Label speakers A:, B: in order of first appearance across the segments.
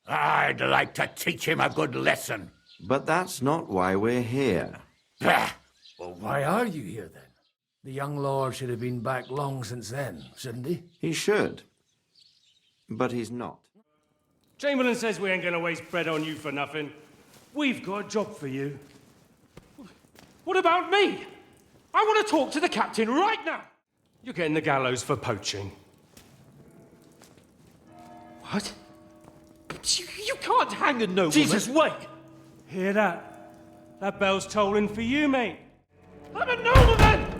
A: I'd like to teach him a good lesson.
B: But that's not why we're here.
A: Bah!
C: Well, why are you here then? The young lord should have been back long since then, shouldn't he?
B: He should. But he's not.
D: Chamberlain says we ain't gonna waste bread on you for nothing. We've got a job for you. What about me? I want to talk to the captain right now. You're getting the gallows for poaching.
E: What? But you can't hang a nobleman.
D: Jesus, wait! Hear that? That bell's tolling for you, mate. I'm a nobleman!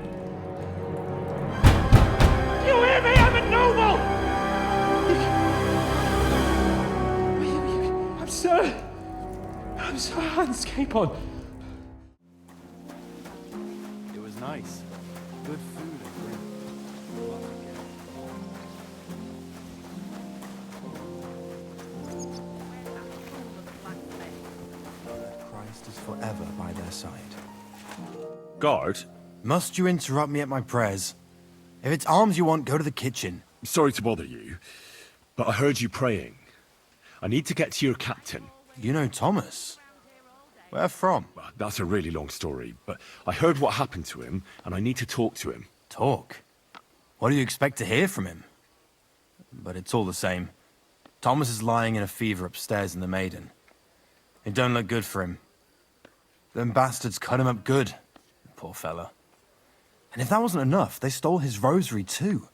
D: Do you hear me? I'm a noble! I'm Sir Hans Capon.
F: It was nice. Good food and drink. Christ is forever by their side.
G: Guard?
F: Must you interrupt me at my prayers? If it's alms you want, go to the kitchen.
G: Sorry to bother you, but I heard you praying. I need to get to your captain.
F: You know Thomas? Where from?
G: Well, that's a really long story, but I heard what happened to him, and I need to talk to him.
F: Talk? What do you expect to hear from him? But it's all the same. Thomas is lying in a fever upstairs in the Maiden. It don't look good for him. Them bastards cut him up good. Poor fella. And if that wasn't enough, they stole his rosary too.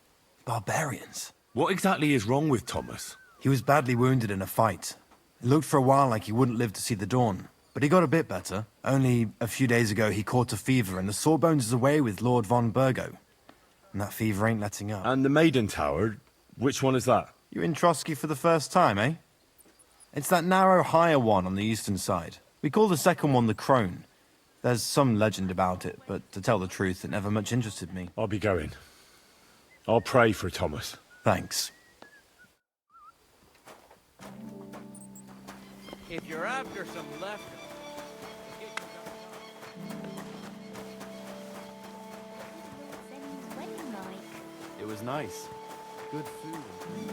F: Barbarians.
G: What exactly is wrong with Thomas?
F: He was badly wounded in a fight. It looked for a while like he wouldn't live to see the dawn. But he got a bit better. Only a few days ago he caught a fever and the Sawbones is away with Lord von Burgo. And that fever ain't letting up.
G: And the Maiden Tower, which one is that?
F: You're in Trotsky for the first time, eh? It's that narrow, higher one on the eastern side. We call the second one the Crone. There's some legend about it, but to tell the truth, it never much interested me.
G: I'll be going. I'll pray for Thomas.
F: Thanks.
E: If you're after some left...
F: It was nice. Good food and drink.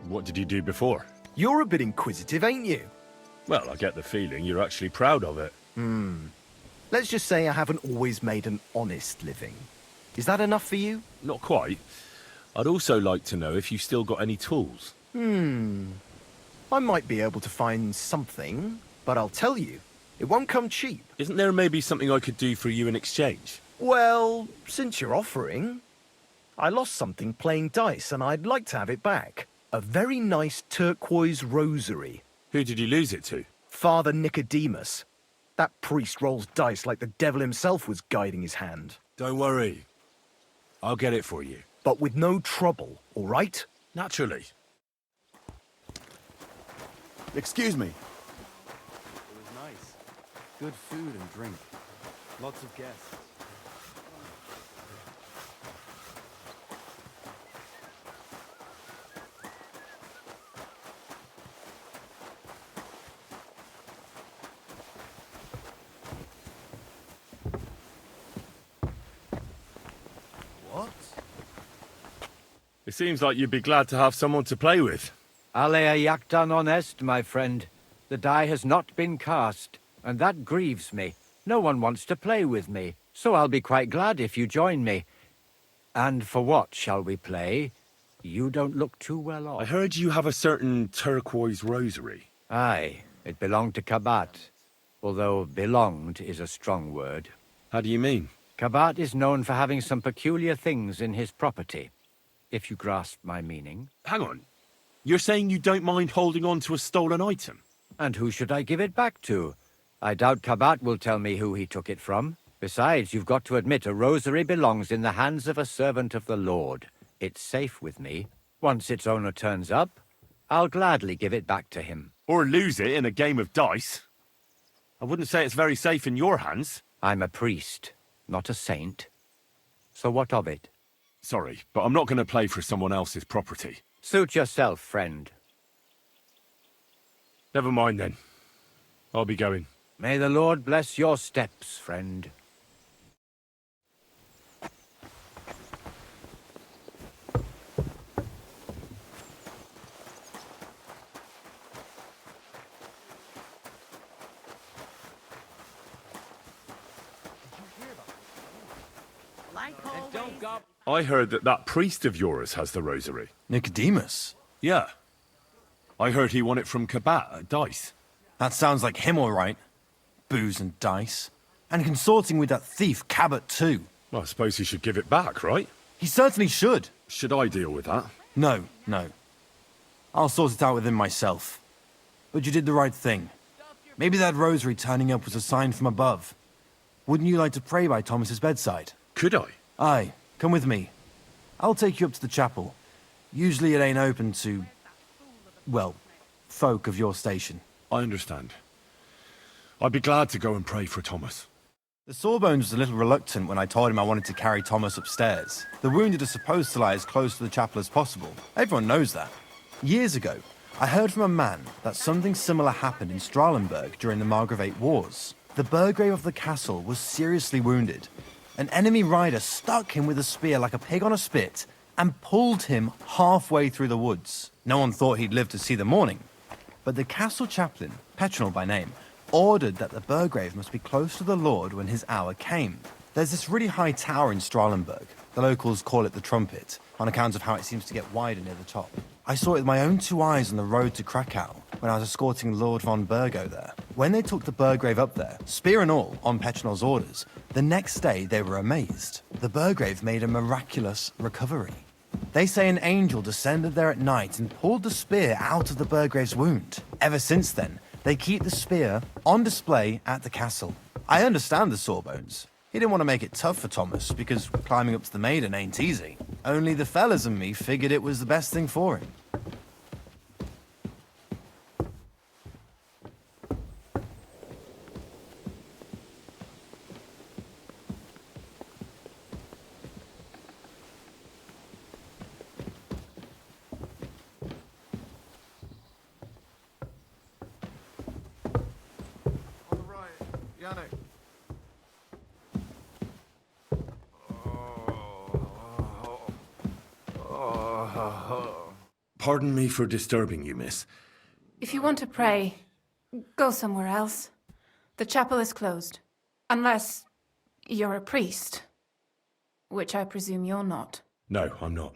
G: What did you do before?
H: You're a bit inquisitive, ain't you?
G: Well, I get the feeling you're actually proud of it.
H: Let's just say I haven't always made an honest living. Is that enough for you?
G: Not quite. I'd also like to know if you still got any tools.
H: I might be able to find something, but I'll tell you, it won't come cheap.
G: Isn't there maybe something I could do for you in exchange?
H: Well, since you're offering, I lost something playing dice and I'd like to have it back. A very nice turquoise rosary.
G: Who did you lose it to?
H: Father Nicodemus. That priest rolls dice like the devil himself was guiding his hand.
G: Don't worry. I'll get it for you.
H: But with no trouble, all right?
G: Naturally.
F: Excuse me. It was nice. Good food and drink. Lots of guests.
H: What?
G: It seems like you'd be glad to have someone to play with.
I: Alea jactan honest, my friend. The die has not been cast, and that grieves me. No one wants to play with me, so I'll be quite glad if you join me. And for what shall we play? You don't look too well off.
G: I heard you have a certain turquoise rosary.
I: Aye, it belonged to Kabat, although belonged is a strong word.
G: How do you mean?
I: Kabat is known for having some peculiar things in his property, if you grasp my meaning.
G: Hang on. You're saying you don't mind holding on to a stolen item?
I: And who should I give it back to? I doubt Kabat will tell me who he took it from. Besides, you've got to admit a rosary belongs in the hands of a servant of the Lord. It's safe with me. Once its owner turns up, I'll gladly give it back to him.
G: Or lose it in a game of dice? I wouldn't say it's very safe in your hands.
I: I'm a priest, not a saint. So what of it?
G: Sorry, but I'm not going to play for someone else's property.
I: Suit yourself, friend.
G: Never mind then. I'll be going.
I: May the Lord bless your steps, friend.
G: I heard that that priest of yours has the rosary.
F: Nicodemus?
G: Yeah. I heard he won it from Kabat at dice.
F: That sounds like him, all right. Booze and dice. And consorting with that thief, Cabot, too.
G: Well, I suppose he should give it back, right?
F: He certainly should.
G: Should I deal with that?
F: No. I'll sort it out with him myself. But you did the right thing. Maybe that rosary turning up was a sign from above. Wouldn't you like to pray by Thomas's bedside?
G: Could I?
F: Aye, come with me. I'll take you up to the chapel. Usually it ain't open to, well, folk of your station.
G: I understand. I'd be glad to go and pray for Thomas.
F: The Sawbones was a little reluctant when I told him I wanted to carry Thomas upstairs. The wounded are supposed to lie as close to the chapel as possible. Everyone knows that. Years ago, I heard from a man that something similar happened in Strahlenberg during the Margravate Wars. The Burgrave of the castle was seriously wounded. An enemy rider stuck him with a spear like a pig on a spit and pulled him halfway through the woods. No one thought he'd live to see the morning. But the castle chaplain, Petronel by name, ordered that the Burgrave must be close to the Lord when his hour came. There's this really high tower in Strahlenberg. The locals call it the Trumpet, on account of how it seems to get wider near the top. I saw it with my own 2 eyes on the road to Krakow when I was escorting Lord von Burgo there. When they took the Burgrave up there, spear and all, on Petronel's orders, the next day they were amazed. The Burgrave made a miraculous recovery. They say an angel descended there at night and pulled the spear out of the Burgrave's wound. Ever since then, they keep the spear on display at the castle. I understand the Sawbones. He didn't want to make it tough for Thomas, because climbing up to the Maiden ain't easy. Only the fellas and me figured it was the best thing for him.
B: On the right, Yannick.
G: Pardon me for disturbing you, miss.
J: If you want to pray, go somewhere else. The chapel is closed. Unless you're a priest. Which I presume you're not.
G: No, I'm not.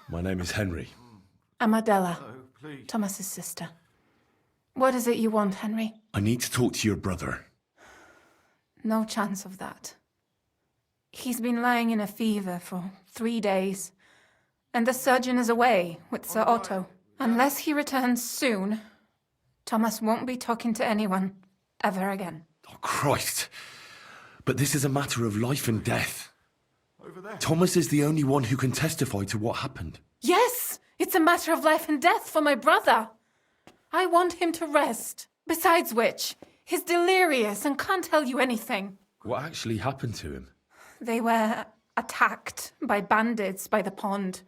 G: My name is Henry.
J: I'm Adela, Thomas's sister. What is it you want, Henry?
G: I need to talk to your brother.
J: No chance of that. He's been lying in a fever for 3 days. And the surgeon is away with Sir Otto. Unless he returns soon, Thomas won't be talking to anyone ever again.
G: Oh, Christ. But this is a matter of life and death. Thomas is the only one who can testify to what happened.
J: Yes, it's a matter of life and death for my brother. I want him to rest. Besides which, he's delirious and can't tell you anything.
G: What actually happened to him?
J: They were attacked by bandits by the pond.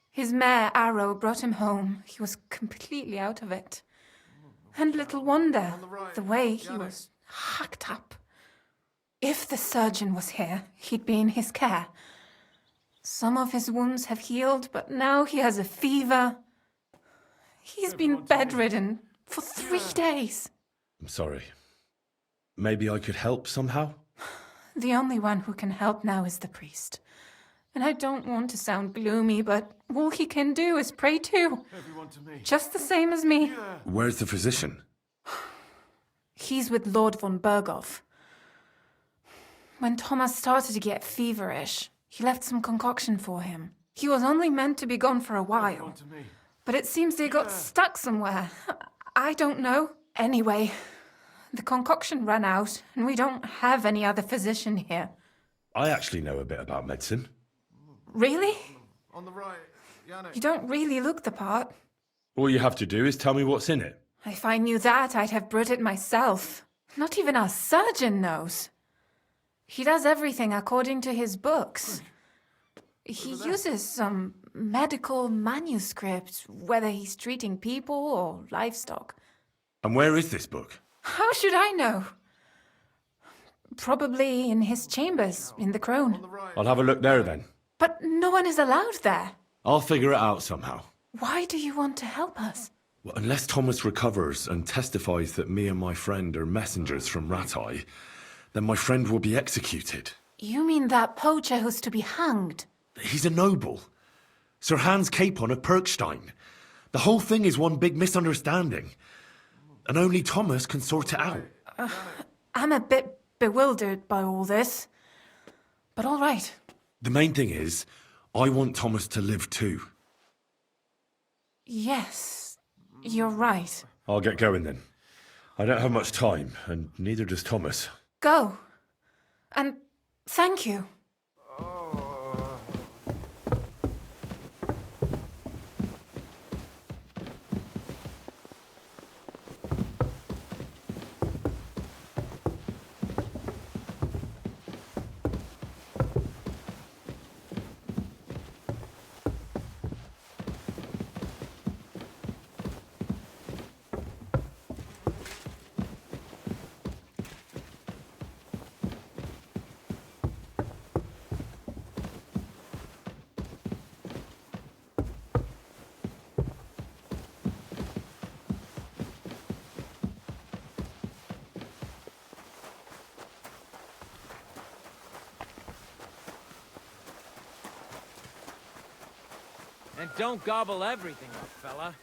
J: His mare, Arrow, brought him home. He was completely out of it. And little wonder, the way he was hacked up. If the surgeon was here, he'd be in his care. Some of his wounds have healed, but now he has a fever. He's been bedridden for 3 days.
G: I'm sorry. Maybe I could help somehow?
J: The only one who can help now is the priest. And I don't want to sound gloomy, but all he can do is pray too.
B: Everyone to me.
J: Just the same as me.
G: Where's the physician?
J: He's with Lord von Berghoff. When Thomas started to get feverish, he left some concoction for him. He was only meant to be gone for a while. But it seems they got stuck somewhere. I don't know. Anyway, the concoction ran out, and we don't have any other physician here.
G: I actually know a bit about medicine.
J: Really?
B: On the right, Yannick.
J: You don't really look the part.
G: All you have to do is tell me what's in it.
J: If I knew that, I'd have brewed it myself. Not even our surgeon knows. He does everything according to his books. He uses some medical manuscript, whether he's treating people or livestock.
G: And where is this book?
J: How should I know? Probably in his chambers, in the Crone.
G: I'll have a look there then.
J: But no one is allowed there.
G: I'll figure it out somehow.
J: Why do you want to help us?
G: Well, unless Thomas recovers and testifies that me and my friend are messengers from Ratai, then my friend will be executed.
J: You mean that poacher who's to be hanged?
G: He's a noble. Sir Hans Capon of Perkstein. The whole thing is one big misunderstanding. And only Thomas can sort it out.
J: I'm a bit bewildered by all this. But all right.
G: The main thing is, I want Thomas to live too.
J: Yes, you're right.
G: I'll get going then. I don't have much time, and neither does Thomas.
J: Go. And thank you.
I: And don't gobble everything up, fella.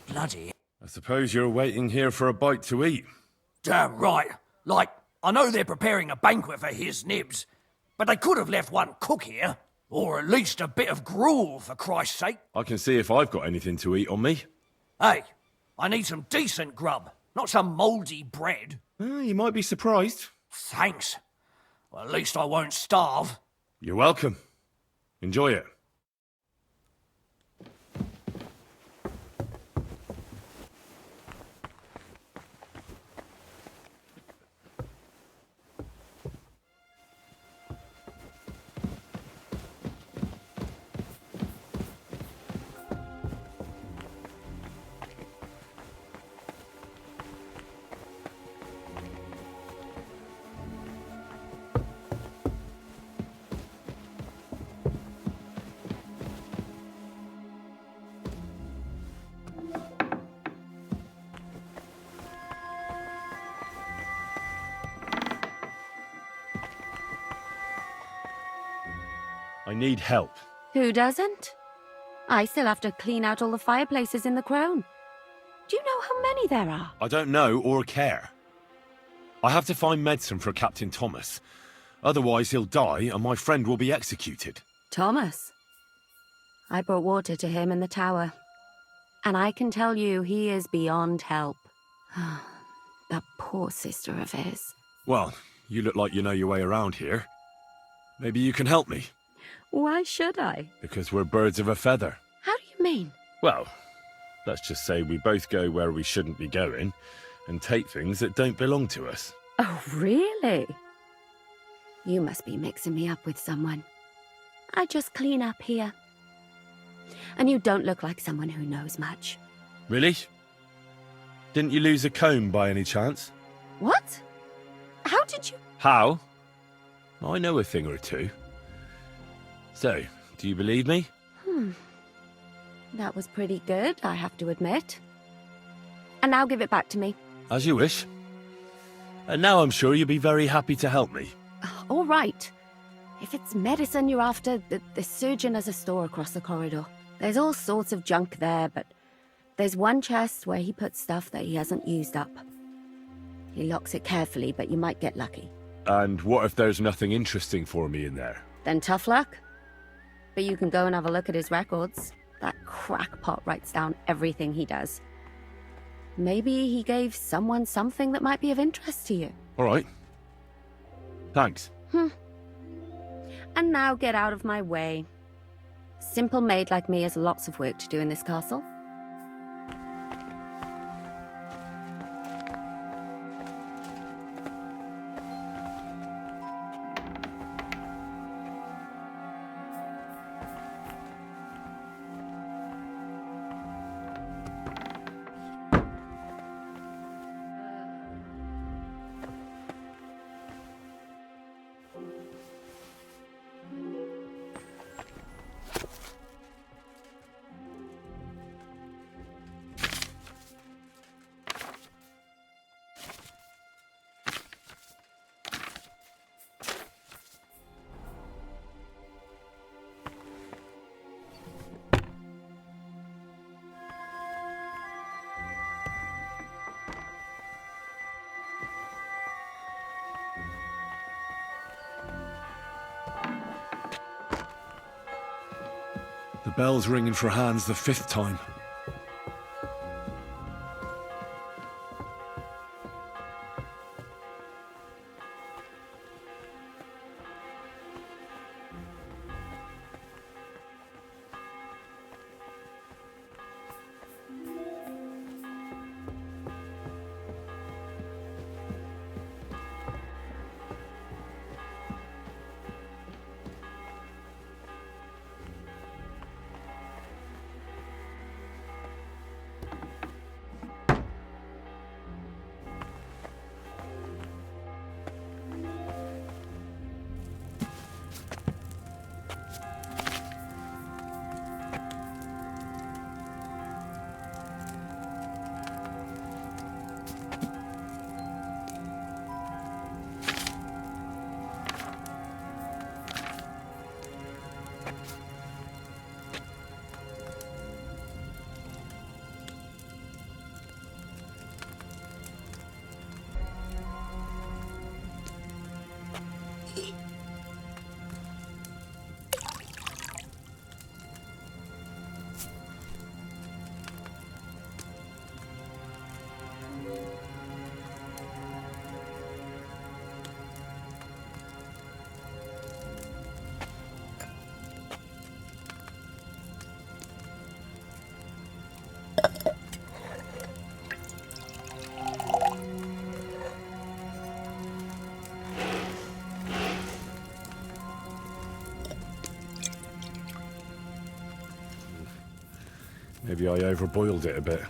A: Bloody.
G: I suppose you're waiting here for a bite to eat.
A: Damn right. Like, I know they're preparing a banquet for his nibs, but they could have left one cook here. Or at least a bit of gruel, for Christ's sake.
G: I can see if I've got anything to eat on me.
A: Hey, I need some decent grub, not some mouldy bread.
G: You might be surprised.
A: Thanks. Well, at least I won't starve.
G: You're welcome. Enjoy it. I need help.
K: Who doesn't? I still have to clean out all the fireplaces in the crown. Do you know how many there are?
G: I don't know or care. I have to find medicine for Captain Thomas. Otherwise he'll die and my friend will be executed.
K: Thomas. I brought water to him in the tower. And I can tell you he is beyond help. That poor sister of his.
G: Well, you look like you know your way around here. Maybe you can help me.
K: Why should I?
G: Because we're birds of a feather.
K: How do you mean?
G: Well, let's just say we both go where we shouldn't be going and take things that don't belong to us.
K: Oh, really? You must be mixing me up with someone. I just clean up here. And you don't look like someone who knows much.
G: Really? Didn't you lose a comb by any chance?
K: What? How did you...
G: How? I know a thing or two. So, do you believe me?
K: That was pretty good, I have to admit. And now give it back to me.
G: As you wish. And now I'm sure you'll be very happy to help me.
K: All right. If it's medicine you're after, the surgeon has a store across the corridor. There's all sorts of junk there, but there's one chest where he puts stuff that he hasn't used up. He locks it carefully, but you might get lucky.
G: And what if there's nothing interesting for me in there?
K: Then tough luck. But you can go and have a look at his records. That crackpot writes down everything he does. Maybe he gave someone something that might be of interest to you.
G: All right. Thanks.
K: And now get out of my way. Simple maid like me has lots of work to do in this castle.
G: The bell's ringing for Hans the 5th time. Maybe I overboiled it a bit.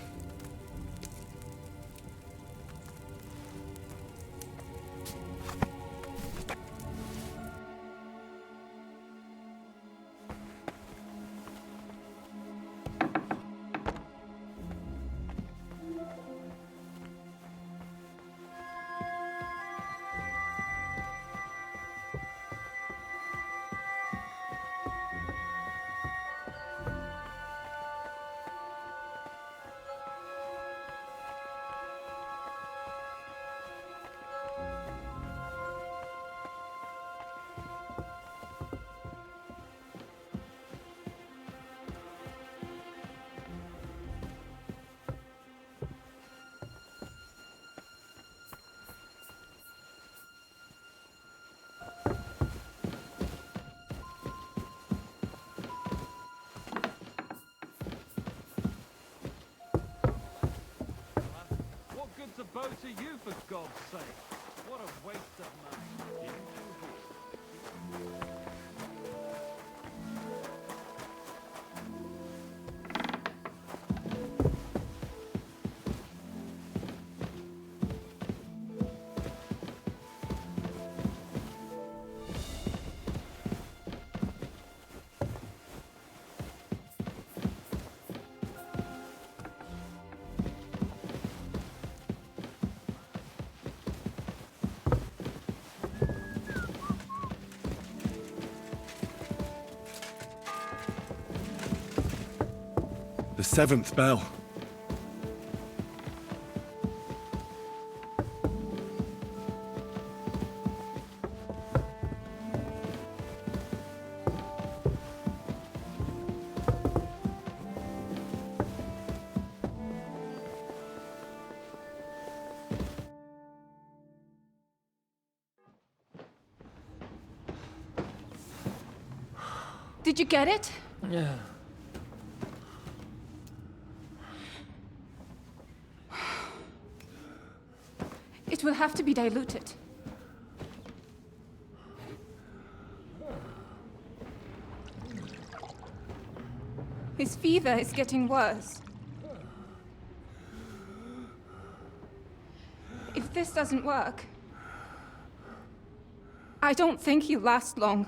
L: It's a bow to you, for God's sake. What a waste of money.
G: The 7th bell.
J: Did you get it?
C: Yeah.
J: It will have to be diluted. His fever is getting worse. If this doesn't work, I don't think he'll last long.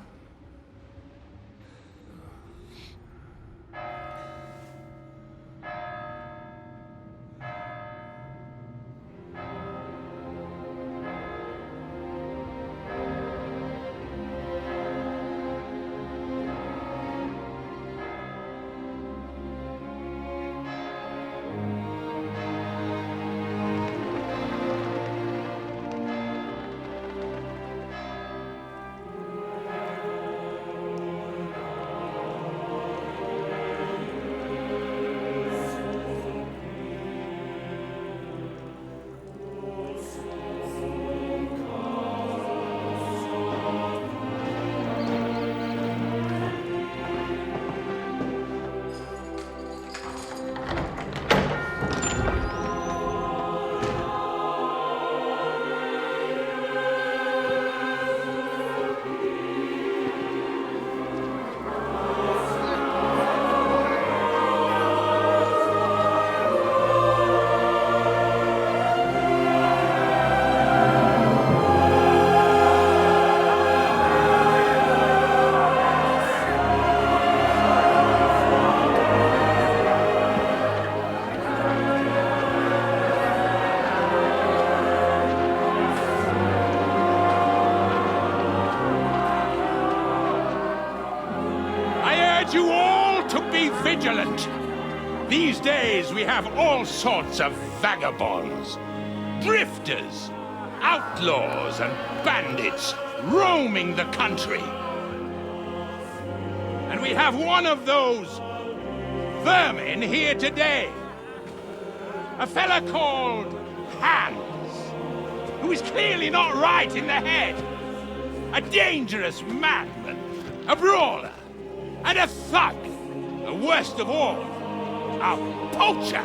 M: These days we have all sorts of vagabonds, drifters, outlaws and bandits roaming the country. And we have one of those vermin here today. A fella called Hans, who is clearly not right in the head. A dangerous madman, a brawler, and a thug. The worst of all, a poacher.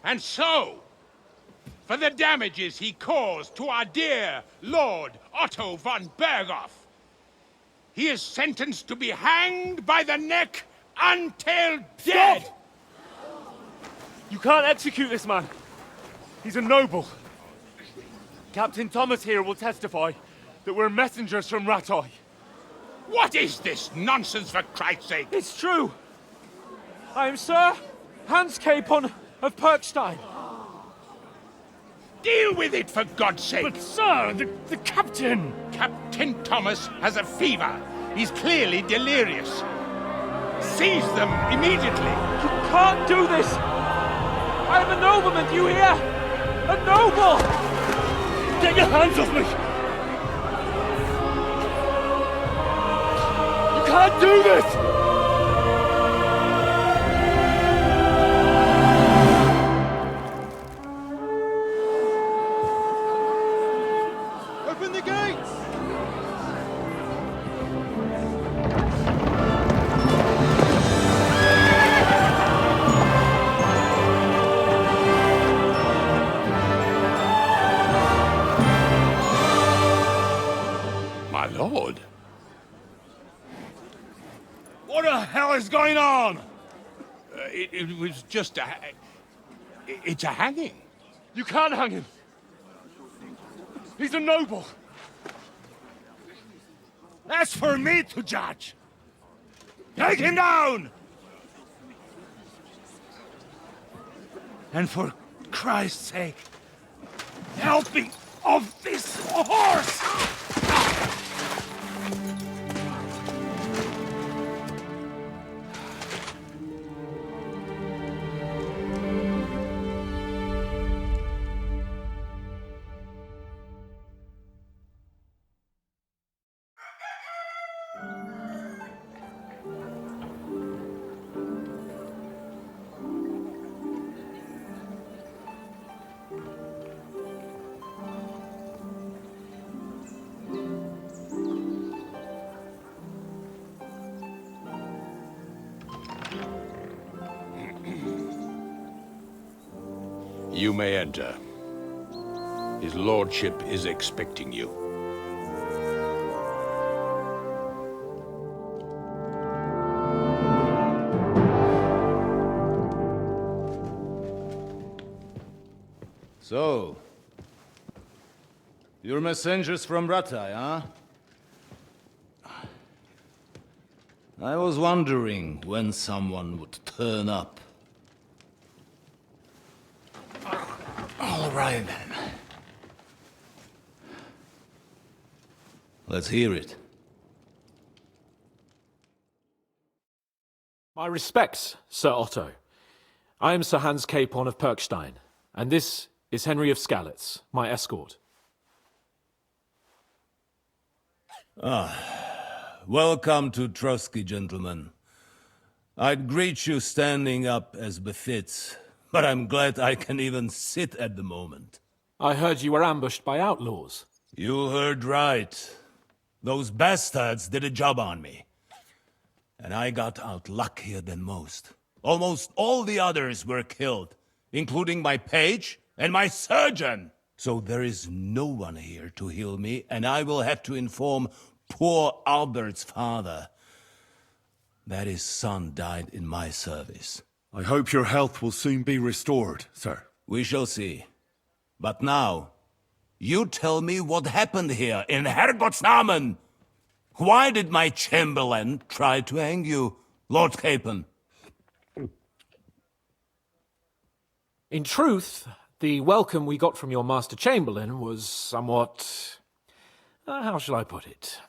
M: And so, for the damages he caused to our dear Lord Otto von Berghoff, he is sentenced to be hanged by the neck until dead!
E: Stop! You can't execute this man. He's a noble. Captain Thomas here will testify that we're messengers from Ratoi.
M: What is this nonsense, for Christ's sake?
E: It's true. I am Sir Hans Capon of Perkstein.
M: Deal with it, for God's sake!
D: But, sir, the captain!
M: Captain Thomas has a fever. He's clearly delirious. Seize them immediately.
E: You can't do this! I am a nobleman, do you hear? A noble!
D: Get your hands off me!
E: You can't do this!
B: Open the gates!
M: My lord.
D: What the hell is going on?
M: It was just a... It's a hanging.
E: You can't hang him. He's a noble.
D: That's for me to judge. Take him down! And for Christ's sake, help me off this horse!
M: You may enter. His lordship is expecting you.
N: So, you're messengers from Ratai, huh? I was wondering when someone would turn up. All right, then. Let's hear it.
O: My respects, Sir Otto. I am Sir Hans Capon of Perkstein, and this is Henry of Skalitz, my escort.
N: Welcome to Trotsky, gentlemen. I'd greet you standing up as befits, but I'm glad I can even sit at the moment.
O: I heard you were ambushed by outlaws.
N: You heard right. Those bastards did a job on me. And I got out luckier than most. Almost all the others were killed, including my page and my surgeon. So there is no one here to heal me, and I will have to inform poor Albert's father that his son died in my service.
G: I hope your health will soon be restored, sir.
N: We shall see. But now, you tell me what happened here in Herrgottsnamen. Why did my chamberlain try to hang you, Lord Capon?
O: In truth, the welcome we got from your Master Chamberlain was somewhat... how shall I put it?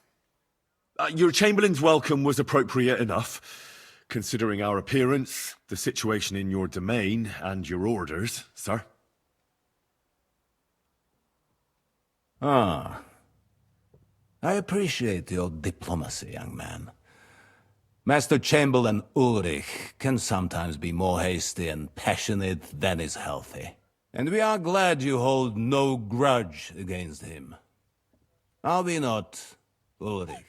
G: Your Chamberlain's welcome was appropriate enough, considering our appearance, the situation in your domain, and your orders, sir.
N: Ah. I appreciate your diplomacy, young man. Master Chamberlain Ulrich can sometimes be more hasty and passionate than is healthy. And we are glad you hold no grudge against him. Are we not, Ulrich?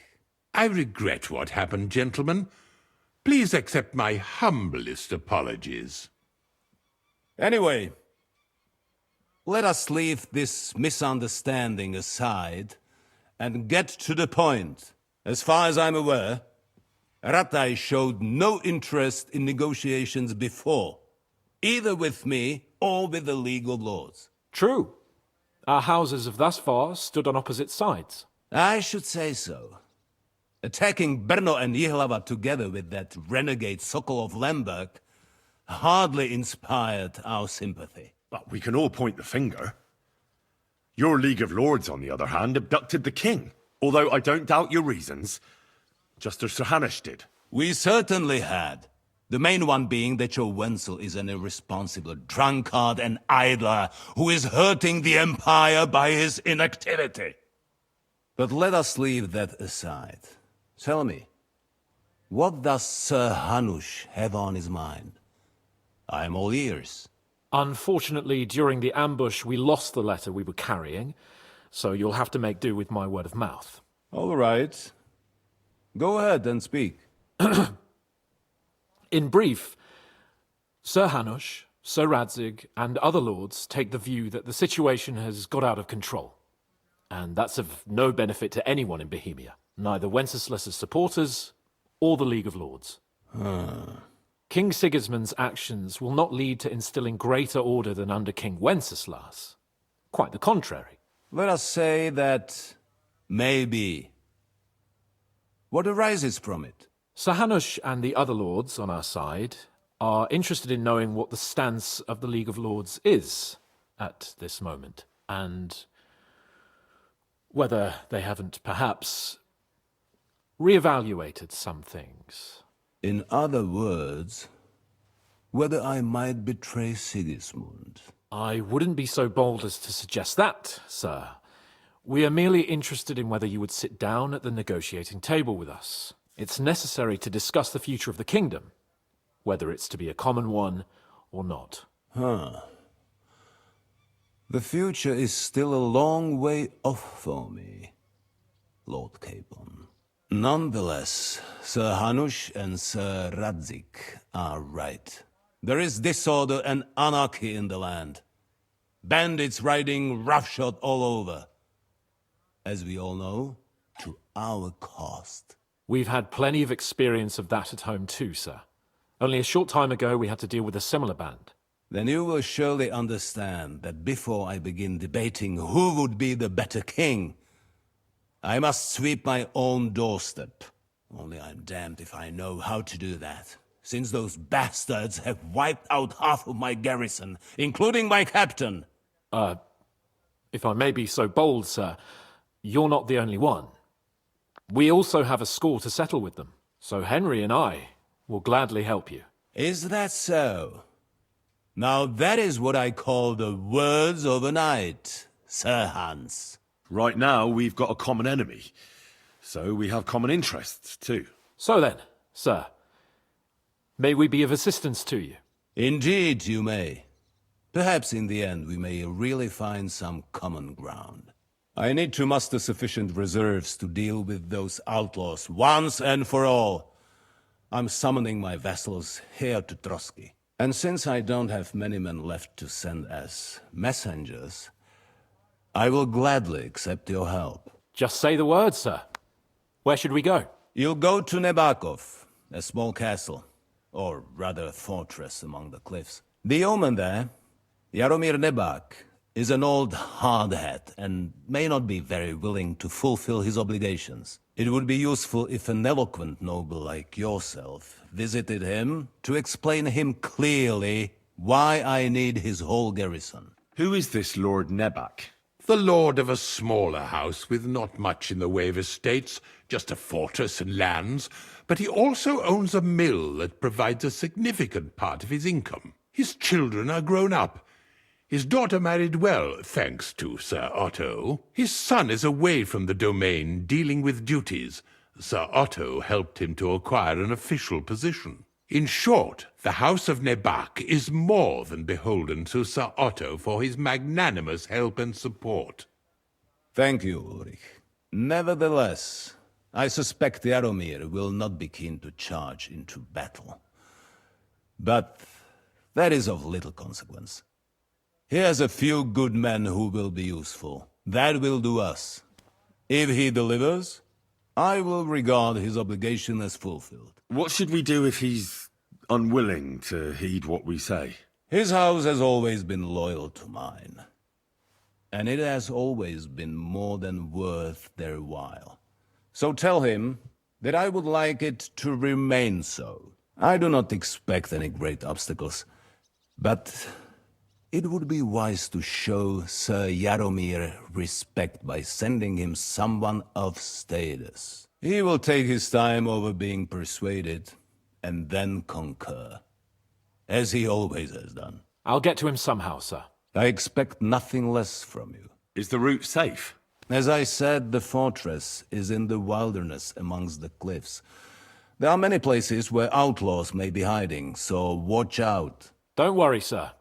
P: I regret what happened, gentlemen. Please accept my humblest apologies.
N: Anyway, let us leave this misunderstanding aside and get to the point. As far as I'm aware, Ratai showed no interest in negotiations before, either with me or with the League of Lords.
O: True. Our houses have thus far stood on opposite sides.
N: I should say so. Attacking Brno and Jihlava together with that renegade Sokol of Lemberg hardly inspired our sympathy.
G: But we can all point the finger. Your League of Lords, on the other hand, abducted the king. Although I don't doubt your reasons, just as Sir Hanush did.
N: We certainly had. The main one being that your Wenzel is an irresponsible drunkard and idler who is hurting the Empire by his inactivity. But let us leave that aside. Tell me, what does Sir Hanush have on his mind? I am all ears.
O: Unfortunately, during the ambush, we lost the letter we were carrying, so you'll have to make do with my word of mouth.
N: All right. Go ahead and speak.
O: In brief, Sir Hanush, Sir Radzig, and other lords take the view that the situation has got out of control. And that's of no benefit to anyone in Bohemia, neither Wenceslas's supporters or the League of Lords. King Sigismund's actions will not lead to instilling greater order than under King Wenceslas. Quite the contrary.
N: Let us say that maybe. What arises from it?
O: Sir Hanush and the other lords on our side are interested in knowing what the stance of the League of Lords is at this moment, and whether they haven't perhaps reevaluated some things.
N: In other words, whether I might betray Sigismund.
O: I wouldn't be so bold as to suggest that, sir. We are merely interested in whether you would sit down at the negotiating table with us. It's necessary to discuss the future of the kingdom, whether it's to be a common one or not.
N: The future is still a long way off for me, Lord Capon. Nonetheless, Sir Hanush and Sir Radzig are right. There is disorder and anarchy in the land. Bandits riding roughshod all over. As we all know, to our cost.
O: We've had plenty of experience of that at home too, sir. Only a short time ago we had to deal with a similar band.
N: Then you will surely understand that before I begin debating who would be the better king, I must sweep my own doorstep. Only I'm damned if I know how to do that, since those bastards have wiped out half of my garrison, including my captain.
O: If I may be so bold, sir, you're not the only one. We also have a score to settle with them, so Henry and I will gladly help you.
N: Is that so? Now that is what I call the words of a knight, Sir Hans.
G: Right now, we've got a common enemy, so we have common interests, too.
O: So then, sir, may we be of assistance to you?
N: Indeed you may. Perhaps in the end we may really find some common ground. I need to muster sufficient reserves to deal with those outlaws once and for all. I'm summoning my vassals here to Trotsky. And since I don't have many men left to send as messengers, I will gladly accept your help.
O: Just say the word, sir. Where should we go?
N: You'll go to Nebakov, a small castle, or rather a fortress among the cliffs. The yeoman there, Jaromir Nebak, is an old hardhat and may not be very willing to fulfill his obligations. It would be useful if an eloquent noble like yourself visited him to explain him clearly why I need his whole garrison.
G: Who is this Lord Nebak?
P: The lord of a smaller house with not much in the way of estates, just a fortress and lands, but he also owns a mill that provides a significant part of his income. His children are grown up. His daughter married well, thanks to Sir Otto. His son is away from the domain, dealing with duties. Sir Otto helped him to acquire an official position. In short, the House of Nebak is more than beholden to Sir Otto for his magnanimous help and support.
N: Thank you, Ulrich. Nevertheless, I suspect Jaromir will not be keen to charge into battle. But that is of little consequence. He has a few good men who will be useful. That will do us. If he delivers, I will regard his obligation as fulfilled.
G: What should we do if he's unwilling to heed what we say?
N: His house has always been loyal to mine. And it has always been more than worth their while. So tell him that I would like it to remain so. I do not expect any great obstacles, but it would be wise to show Sir Jaromir respect by sending him someone of status. He will take his time over being persuaded, and then concur, as he always has done.
O: I'll get to him somehow, sir.
N: I expect nothing less from you.
G: Is the route safe?
N: As I said, the fortress is in the wilderness amongst the cliffs. There are many places where outlaws may be hiding, so watch out.
O: Don't worry, sir.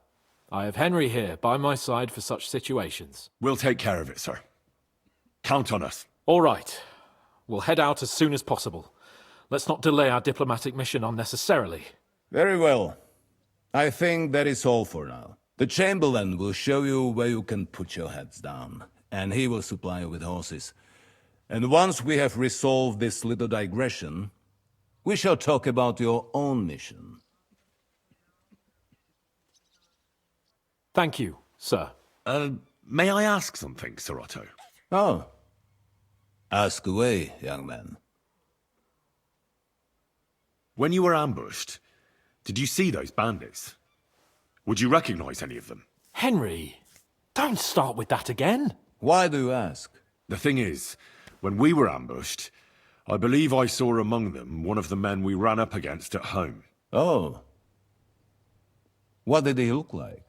O: I have Henry here by my side for such situations.
G: We'll take care of it, sir. Count on us.
O: All right. We'll head out as soon as possible. Let's not delay our diplomatic mission unnecessarily.
N: Very well. I think that is all for now. The Chamberlain will show you where you can put your heads down, and he will supply you with horses. And once we have resolved this little digression, we shall talk about your own mission.
O: Thank you, sir.
G: May I ask something, Sir Otto?
N: Oh. Ask away, young man.
G: When you were ambushed, did you see those bandits? Would you recognize any of them?
O: Henry, don't start with that again.
N: Why do you ask?
G: The thing is, when we were ambushed, I believe I saw among them one of the men we ran up against at home.
N: Oh. What did he look like?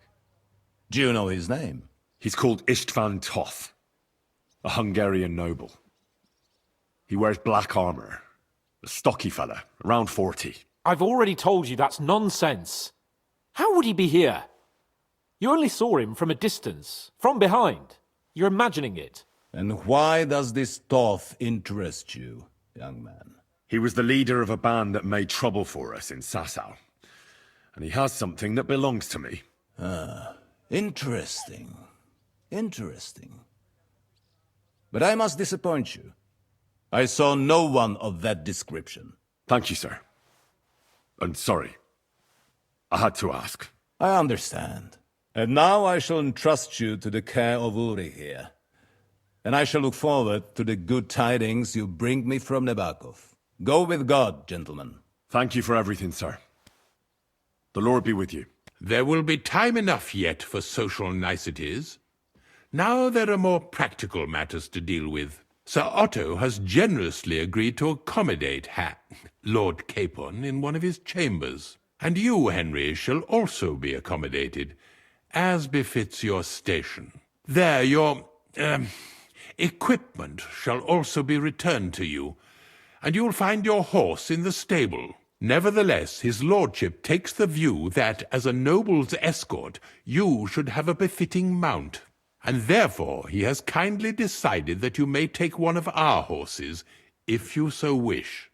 N: Do you know his name?
G: He's called Istvan Toth, a Hungarian noble. He wears black armor, a stocky fella, around 40.
O: I've already told you that's nonsense. How would he be here? You only saw him from a distance, from behind. You're imagining it.
N: And why does this Toth interest you, young man?
G: He was the leader of a band that made trouble for us in Sasau. And he has something that belongs to me.
N: Ah. Interesting. Interesting. But I must disappoint you. I saw no one of that description.
G: Thank you, sir. And sorry. I had to ask.
N: I understand. And now I shall entrust you to the care of Ulrich here. And I shall look forward to the good tidings you bring me from Nebakov. Go with God, gentlemen.
G: Thank you for everything, sir. The Lord be with you.
P: There will be time enough yet for social niceties. Now there are more practical matters to deal with. Sir Otto has generously agreed to accommodate Lord Capon in one of his chambers. And you, Henry, shall also be accommodated, as befits your station. There, your equipment shall also be returned to you, and you'll find your horse in the stable. Nevertheless, his lordship takes the view that, as a noble's escort, you should have a befitting mount, and therefore he has kindly decided that you may take one of our horses, if you so wish.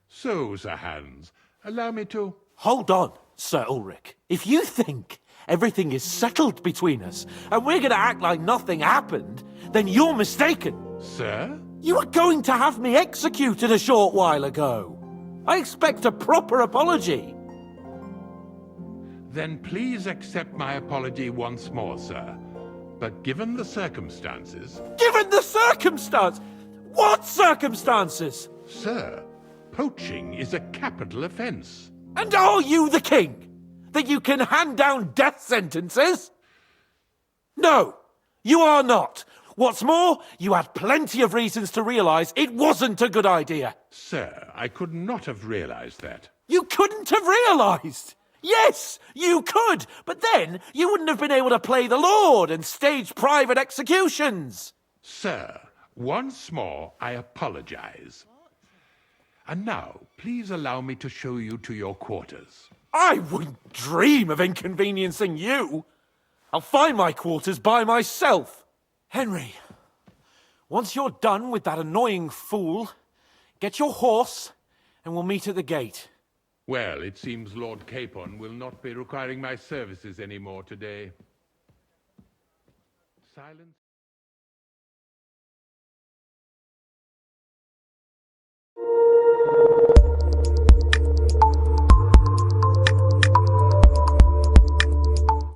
P: So, Sir Hans, allow me to...
O: Hold on, Sir Ulrich. If you think everything is settled between us, and we're going to act like nothing happened, then you're mistaken.
P: Sir?
C: You were going to have me executed a short while ago. I expect a proper apology.
P: Then please accept my apology once more, sir. But given the circumstances...
C: Given the circumstance? What circumstances?
P: Sir, poaching is a capital offence.
C: And are you the king? That you can hand down death sentences? No, you are not. What's more, you had plenty of reasons to realise it wasn't a good idea.
P: Sir, I could not have realised that.
C: You couldn't have realised? Yes, you could, but then you wouldn't have been able to play the Lord and stage private executions.
P: Sir, once more I apologise. And now, please allow me to show you to your quarters.
C: I wouldn't dream of inconveniencing you. I'll find my quarters by myself. Henry, once you're done with that annoying fool, get your horse and we'll meet at the gate.
P: Well, it seems Lord Capon will not be requiring my services anymore today. Silence.